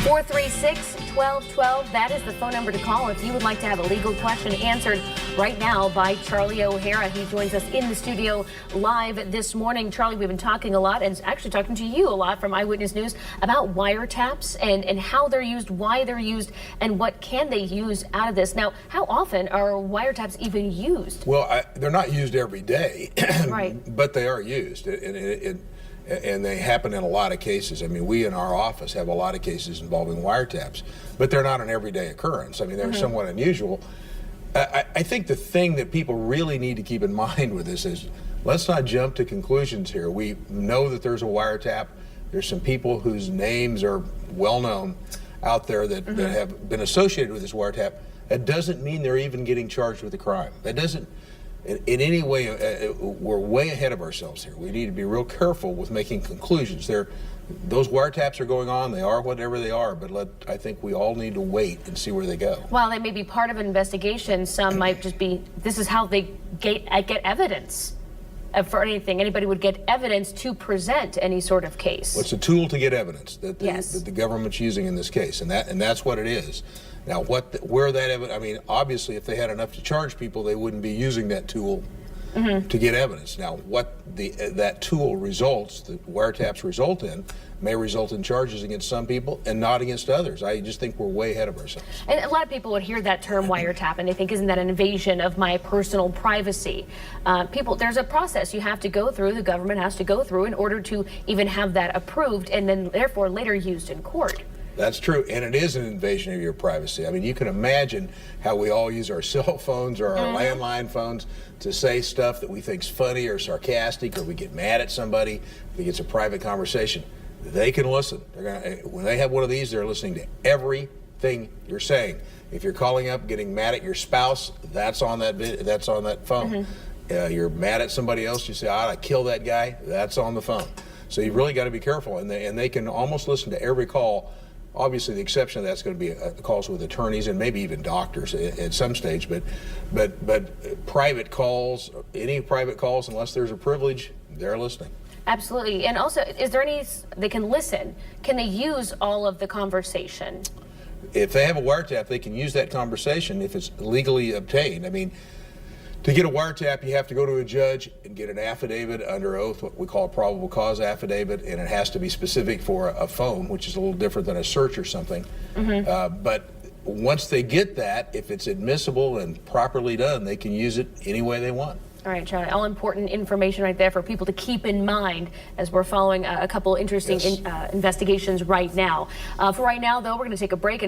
436-1212. That is the phone number to call if you would like to have a legal question answered right now by Charlie O'Hara. He joins us in the studio live this morning. Charlie, we've been talking a lot, and actually talking to you a lot from Eyewitness News about wiretaps and how they're used, why they're used, and what can they use out of this. Now, how often are wiretaps even used? Well, they're not used every day, right, but they are used. And they happen in a lot of cases. I mean, we in our office have a lot of cases involving wiretaps, but they're not an everyday occurrence. I mean, they're somewhat unusual. I think the thing that people really need to keep in mind with this is, let's not jump to conclusions here. We know that there's a wiretap. There's some people whose names are well known out there that have been associated with this wiretap. That doesn't mean they're even getting charged with a crime. That doesn't in any way, we're way ahead of ourselves here. We need to be real careful with making conclusions. Those wiretaps are going on. They are whatever they are, but I think we all need to wait and see where they go. While they may be part of an investigation, some might just be, this is how they get evidence for anything. Anybody would get evidence to present any sort of case. Well, it's a tool to get evidence that the government's using in this case, and that's what it is. Now, where that evidence, I mean, obviously, if they had enough to charge people, they wouldn't be using that tool to get evidence. Now, what that tool results, the wiretaps result in, may result in charges against some people and not against others. I just think we're way ahead of ourselves. And a lot of people would hear that term wiretap and they think, isn't that an invasion of my personal privacy? There's a process you have to go through, the government has to go through in order to even have that approved and then therefore later used in court. That's true, and it is an invasion of your privacy. I mean, you can imagine how we all use our cell phones or our landline phones to say stuff that we think's funny or sarcastic, or we get mad at somebody. If it's a private conversation, they can listen. When they have one of these, they're listening to everything you're saying. If you're calling up, getting mad at your spouse, that's on that phone. You're mad at somebody else, you say, "I ought to kill that guy," that's on the phone. So you really got to be careful, and they can almost listen to every call. Obviously, the exception of that's going to be calls with attorneys and maybe even doctors at some stage, but private calls, any private calls, unless there's a privilege, they're listening. Absolutely. And also, is there any, they can listen, can they use all of the conversation? If they have a wiretap, they can use that conversation if it's legally obtained. I mean, to get a wiretap, you have to go to a judge and get an affidavit under oath, what we call a probable cause affidavit, and it has to be specific for a phone, which is a little different than a search or something. But once they get that, if it's admissible and properly done, they can use it any way they want. All right, Charlie, all important information right there for people to keep in mind as we're following a couple interesting investigations right now. For right now, though, we're going to take a break. And